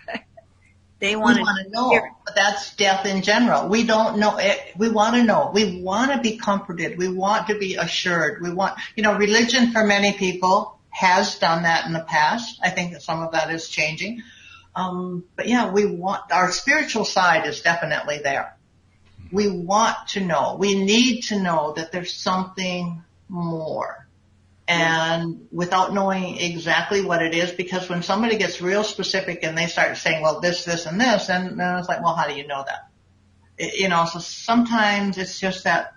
They want to know. But that's death in general. We don't know it. We want to know. We want to be comforted. We want to be assured. We want, religion for many people has done that in the past. I think that some of that is changing. But yeah, we want, our spiritual side is definitely there. We want to know. We need to know that there's something more. And without knowing exactly what it is, because when somebody gets real specific and they start saying, well, this, and this, and then it's like, well, how do you know that? So sometimes it's just that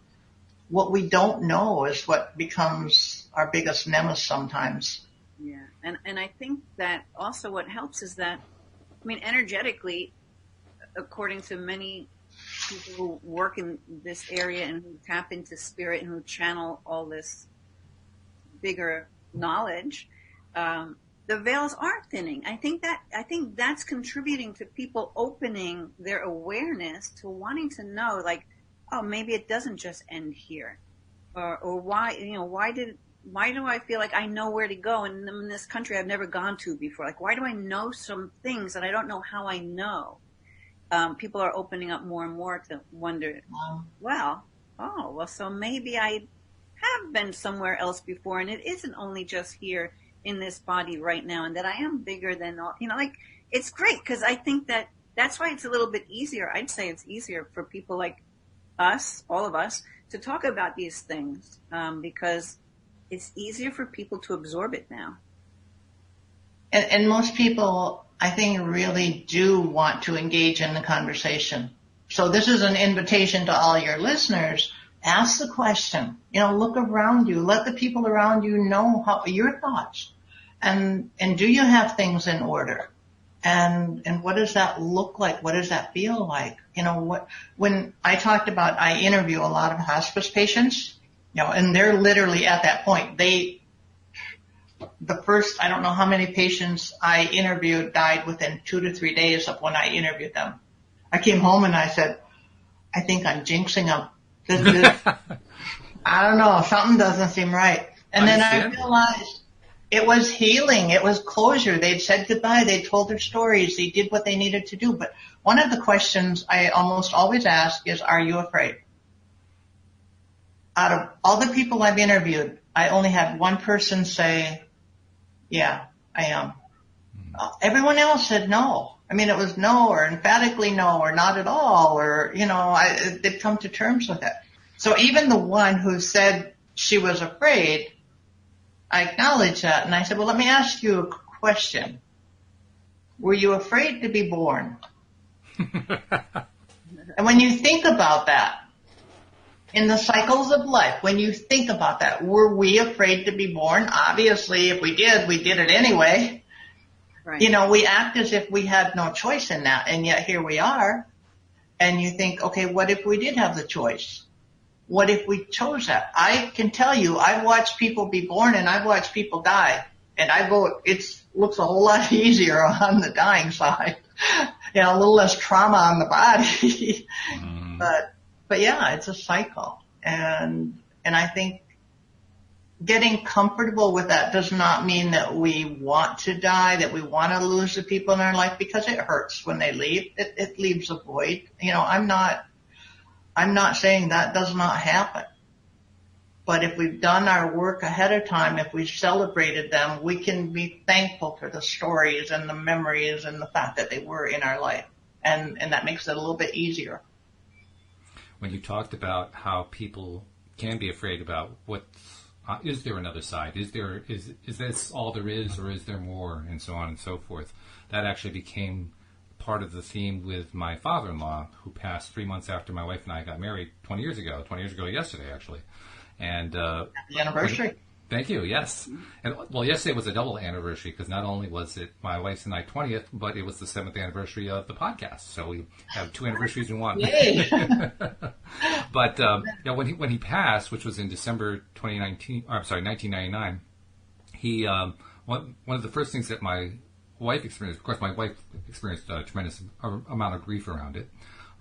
what we don't know is what becomes our biggest nemesis sometimes. Yeah. And I think that also what helps is that, energetically, according to many people who work in this area and who tap into spirit and who channel all this bigger knowledge, the veils are thinning. I think that's contributing to people opening their awareness to wanting to know, like, oh, maybe it doesn't just end here, or why do I feel like I know where to go in this country I've never gone to before? Like, why do I know some things that I don't know how I know? People are opening up more and more to wonder, so maybe I have been somewhere else before, and it isn't only just here in this body right now, and that I am bigger than all, like, it's great, because I think that's why it's a little bit easier. I'd say it's easier for people like us, all of us, to talk about these things, because it's easier for people to absorb it now. And most people, I think, really do want to engage in the conversation. So this is an invitation to all your listeners. Ask the question, look around you, let the people around you know your thoughts, and do you have things in order? And what does that look like? What does that feel like? When I talked about, I interview a lot of hospice patients, and they're literally at that point. The first, I don't know how many patients I interviewed died within 2 to 3 days of when I interviewed them. I came home and I said, I think I'm jinxing them. I don't know, something doesn't seem right. And then I realized it was healing. It was closure. They'd said goodbye. They told their stories. They did what they needed to do. But one of the questions I almost always ask is, are you afraid? Out of all the people I've interviewed, I only had one person say, yeah, I am. Everyone else said no. I mean, it was no, or emphatically no, or not at all, or, they've come to terms with it. So even the one who said she was afraid, I acknowledged that, and I said, well, let me ask you a question. Were you afraid to be born? And when you think about that, in the cycles of life, when you think about that, were we afraid to be born? Obviously, if we did it anyway. Right. We act as if we had no choice in that, and yet here we are. And you think, okay, what if we did have the choice? What if we chose that? I can tell you, I've watched people be born and I've watched people die. And it looks a whole lot easier on the dying side. A little less trauma on the body. But yeah, it's a cycle. And I think getting comfortable with that does not mean that we want to die, that we want to lose the people in our life, because it hurts when they leave. It leaves a void. I'm not saying that does not happen. But if we've done our work ahead of time, if we've celebrated them, we can be thankful for the stories and the memories and the fact that they were in our life. And that makes it a little bit easier. When you talked about how people can be afraid about is there another side? Is this all there is, or is there more, and so on and so forth? That actually became part of the theme with my father-in-law, who passed 3 months after my wife and I got married 20 years ago yesterday, actually. And happy anniversary. Thank you, yes. And yesterday was a double anniversary, because not only was it my wife's and I 20th, but it was the 7th anniversary of the podcast. So we have 2 anniversaries in one. Yay. But when he passed, which was in December 1999, he one of the first things that my wife experienced, of course my wife experienced a tremendous amount of grief around it,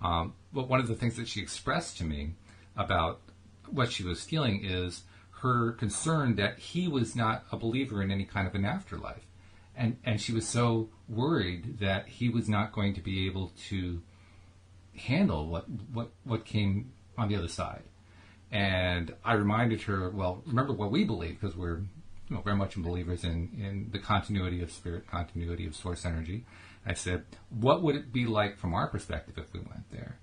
but one of the things that she expressed to me about what she was feeling is her concern that he was not a believer in any kind of an afterlife. And she was so worried that he was not going to be able to handle what came on the other side. And I reminded her, well, remember what we believe, because we're very much believers in the continuity of spirit, continuity of source energy. I said, what would it be like from our perspective if we went there?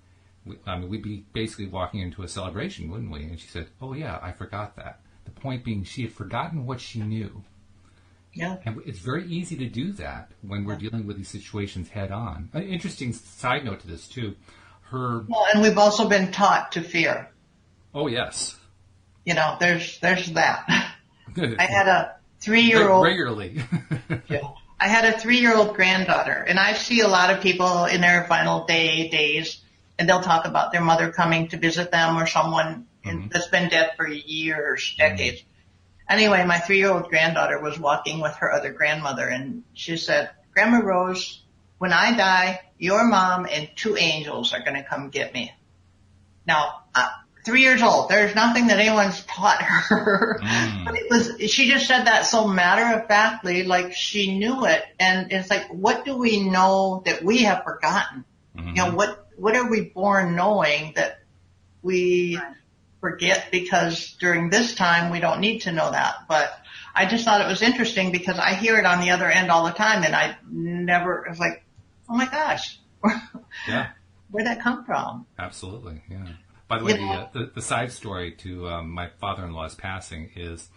We'd be basically walking into a celebration, wouldn't we? And she said, oh yeah, I forgot that. The point being, she had forgotten what she knew. Yeah. And it's very easy to do that when we're dealing with these situations head on. An interesting side note to this, too. And we've also been taught to fear. Oh, yes. There's that. I had a 3-year-old. Regularly. Yeah. I had a 3-year-old granddaughter, and I see a lot of people in their final days, and they'll talk about their mother coming to visit them or someone that's been dead for years, decades. Anyway, my 3-year-old granddaughter was walking with her other grandmother, and she said, Grandma Rose, when I die, your mom and 2 angels are going to come get me. Now, 3 years old, there's nothing that anyone's taught her. But she just said that so matter-of-factly, like she knew it. And it's like, what do we know that we have forgotten? You know, what are we born knowing that we forget, because during this time we don't need to know that. But I just thought it was interesting because I hear it on the other end all the time, and I was like, oh my gosh, where'd that come from? Absolutely, yeah. By the way, the side story to my father-in-law's passing is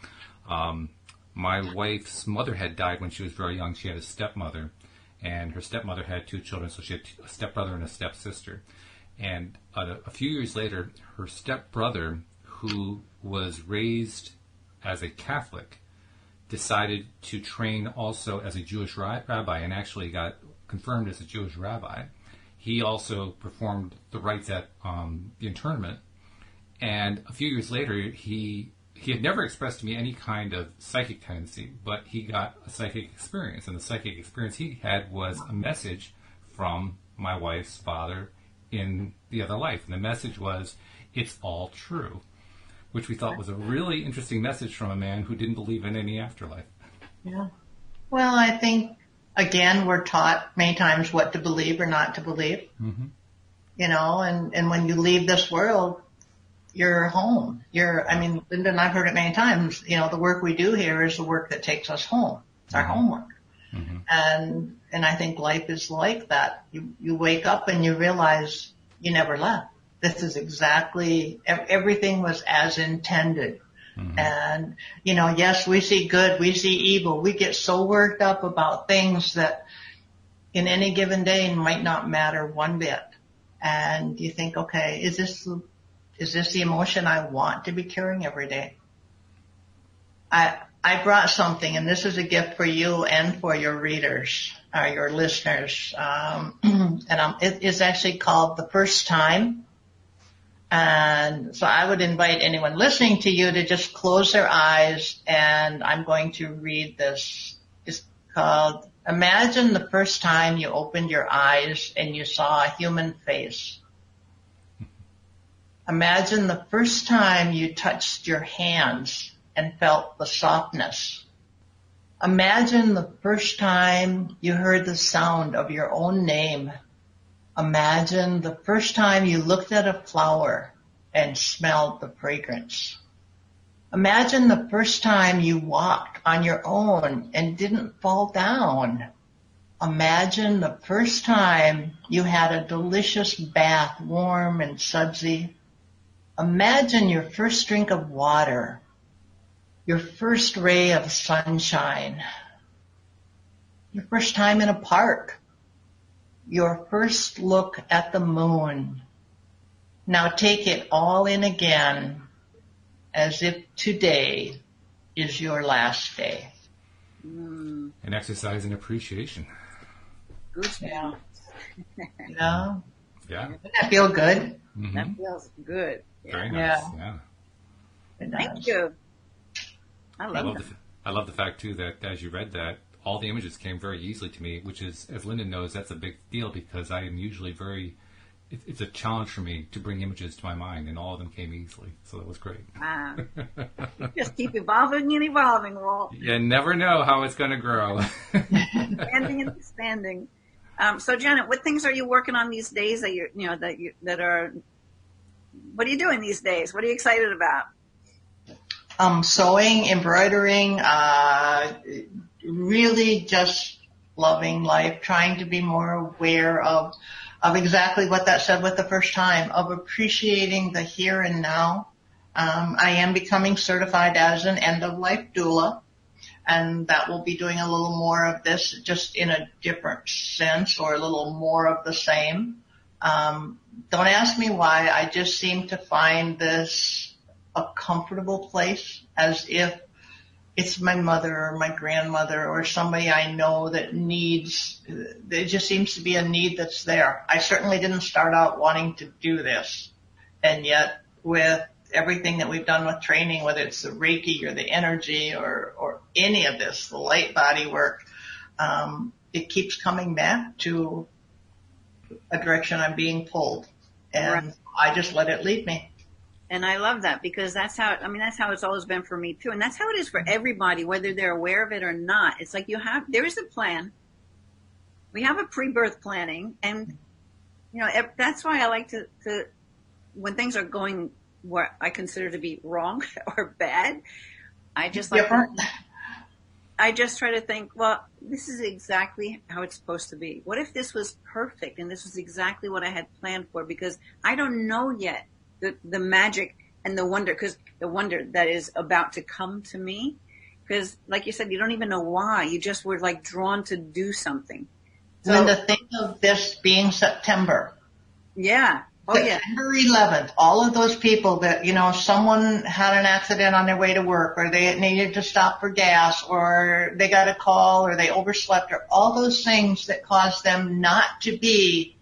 my wife's mother had died when she was very young. She had a stepmother, and her stepmother had 2 children, so she had a stepbrother and a stepsister. And a few years later, her stepbrother, who was raised as a Catholic, decided to train also as a Jewish rabbi and actually got confirmed as a Jewish rabbi. He also performed the rites at the internment. And a few years later, he had never expressed to me any kind of psychic tendency, but he got a psychic experience. And the psychic experience he had was a message from my wife's father in the other life. And the message was, it's all true, which we thought was a really interesting message from a man who didn't believe in any afterlife. Yeah. Well, I think, again, we're taught many times what to believe or not to believe. You know, and when you leave this world, you're home. Linda and I've heard it many times, you know, the work we do here is the work that takes us home. It's our homework. And I think life is like that. You wake up and you realize you never left. This is exactly, everything was as intended. And, you know, yes, we see good, we see evil. We get so worked up about things that in any given day might not matter one bit. And you think, okay, is this the emotion I want to be carrying every day? I brought something, and this is a gift for you and for your readers, your listeners. It is actually called The First Time. And so I would invite anyone listening to you to just close their eyes, and I'm going to read this. It's called, Imagine the first time you opened your eyes and you saw a human face. Imagine the first time you touched your hands and felt the softness. Imagine the first time you heard the sound of your own name. Imagine the first time you looked at a flower and smelled the fragrance. Imagine the first time you walked on your own and didn't fall down. Imagine the first time you had a delicious bath, warm and sudsy. Imagine your first drink of water, your first ray of sunshine, your first time in a park, your first look at the moon. Now take it all in again, as if today is your last day. An exercise in appreciation. Goosebumps. Yeah. Yeah. Doesn't that feel good? That feels good. Very nice. Yeah. Thank you. I love the fact too that as you read that, all the images came very easily to me, which is, as Linda knows, that's a big deal because I am usually it's a challenge for me to bring images to my mind, and all of them came easily. So that was great. Wow. Just keep evolving and evolving, Walt. You never know how it's going to grow. Expanding and expanding. So Janet, what things are you working on these days what are you doing these days? What are you excited about? Sewing, embroidering, really just loving life, trying to be more aware of exactly what that said with the first time, of appreciating the here and now. I am becoming certified as an end-of-life doula, and that will be doing a little more of this just in a different sense, or a little more of the same. Don't ask me why. I just seem to find this a comfortable place, as if it's my mother or my grandmother or somebody I know that needs, there just seems to be a need that's there. I certainly didn't start out wanting to do this. And yet with everything that we've done with training, whether it's the Reiki or the energy or any of this, the light body work, it keeps coming back to a direction I'm being pulled. And right. I just let it lead me. And I love that because that's how it's always been for me too. And that's how it is for everybody, whether they're aware of it or not. It's like there is a plan. We have a pre-birth planning. And, that's why I like to when things are going what I consider to be wrong or bad, I just I just try to think, well, this is exactly how it's supposed to be. What if this was perfect and this was exactly what I had planned for? Because I don't know yet the magic and the wonder, because the wonder that is about to come to me. Because like you said, you don't even know why. You just were like drawn to do something. So, Linda, think of this being September. Yeah. Oh, September 11th, all of those people that, someone had an accident on their way to work or they needed to stop for gas or they got a call or they overslept or all those things that caused them not to be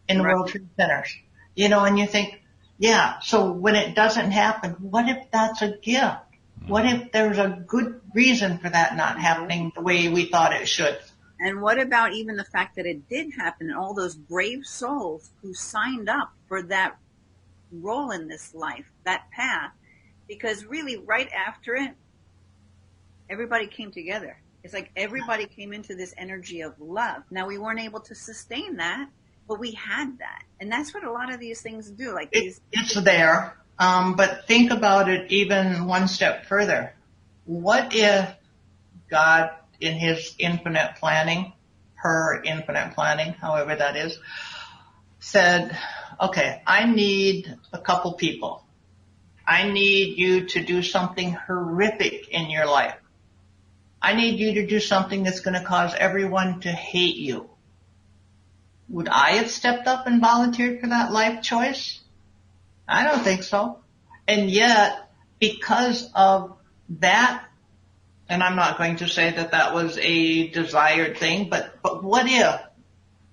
in the World Trade Centers. And you think, yeah, so when it doesn't happen, what if that's a gift? What if there's a good reason for that not happening the way we thought it should? And what about even the fact that it did happen and all those brave souls who signed up for that role in this life, that path? Because really right after it, everybody came together. It's like everybody came into this energy of love. Now we weren't able to sustain that, but we had that. And that's what a lot of these things do. Like it's there. But think about it even one step further. What if God, in his infinite planning, her infinite planning, however that is, said, okay, I need a couple people. I need you to do something horrific in your life. I need you to do something that's going to cause everyone to hate you. Would I have stepped up and volunteered for that life choice? I don't think so. And yet, because of that, and I'm not going to say that that was a desired thing, but what if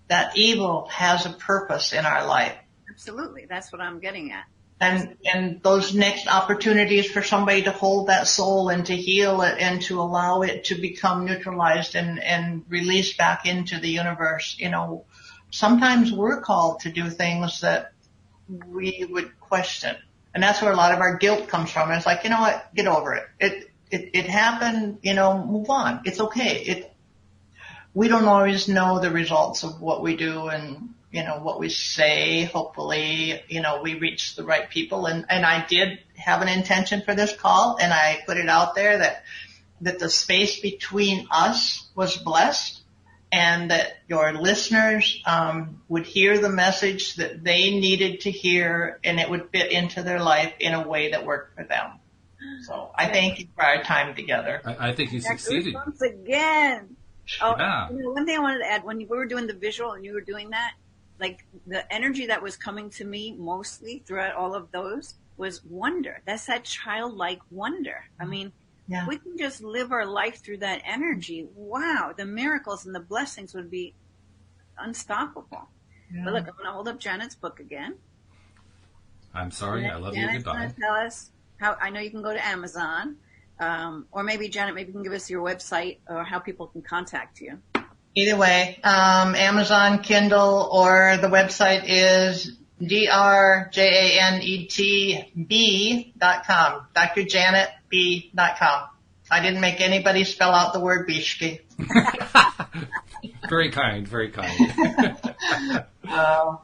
that evil has a purpose in our life? Absolutely. That's what I'm getting at. And those next opportunities for somebody to hold that soul and to heal it and to allow it to become neutralized and released back into the universe. Sometimes we're called to do things that we would question. And that's where a lot of our guilt comes from. And it's like, you know what? Get over it. It happened, move on. It's okay. We don't always know the results of what we do and, what we say. Hopefully, we reach the right people. And I did have an intention for this call and I put it out there that the space between us was blessed and that your listeners, would hear the message that they needed to hear and it would fit into their life in a way that worked for them. So I thank you for our time together. I think you succeeded. Once again. Oh, yeah. One thing I wanted to add, when we were doing the visual and you were doing that, like the energy that was coming to me mostly throughout all of those was wonder. That's that childlike wonder. I mean, if we can just live our life through that energy, wow, the miracles and the blessings would be unstoppable. Yeah. But look, I'm going to hold up Janet's book again. I'm sorry, I love you. Goodbye. Janet's going to tell us how. I know you can go to Amazon, or maybe Janet, maybe you can give us your website or how people can contact you. Either way, Amazon, Kindle, or the website is drjanetb.com, drjanetb.com. I didn't make anybody spell out the word Bieschke. Very kind, very kind.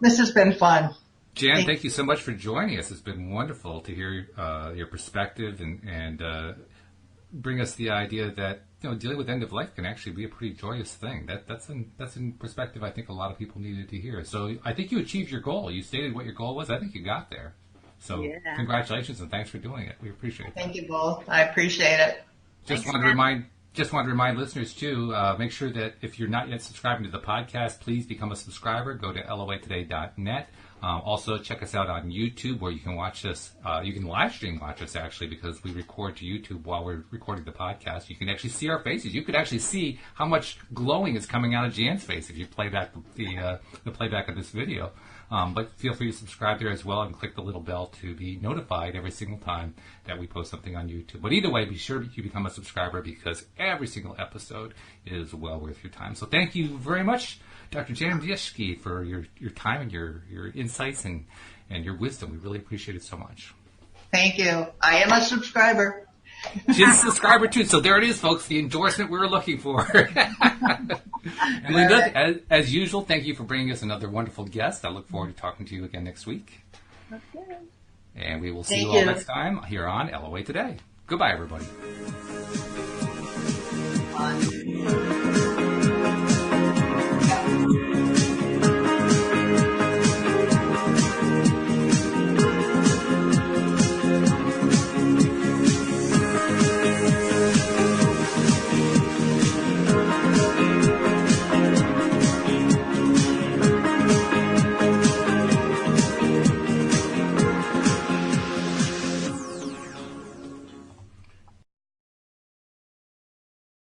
This has been fun. Jan, thank you so much for joining us. It's been wonderful to hear your perspective and bring us the idea that dealing with end of life can actually be a pretty joyous thing. That's in perspective I think a lot of people needed to hear. So I think you achieved your goal. You stated what your goal was. I think you got there. So Congratulations and thanks for doing it. We appreciate it. Thank you both. I appreciate it. Just want to remind listeners too, make sure that if you're not yet subscribing to the podcast, please become a subscriber. Go to loatoday.net. Also, check us out on YouTube, where you can watch us. You can live stream watch us, actually, because we record to YouTube while we're recording the podcast. You can actually see our faces. You could actually see how much glowing is coming out of Jan's face if you play back the playback of this video. But feel free to subscribe there as well and click the little bell to be notified every single time that we post something on YouTube. But either way, be sure you become a subscriber, because every single episode is well worth your time. So thank you very much, Dr. Jan Bieschke, for your time and your insights and your wisdom. We really appreciate it so much. Thank you. I am a subscriber. She's a subscriber too. So there it is, folks, the endorsement we were looking for. And Linda, as usual, thank you for bringing us another wonderful guest. I look forward to talking to you again next week. Okay. And we will see you all next time here on LOA Today. Goodbye, everybody.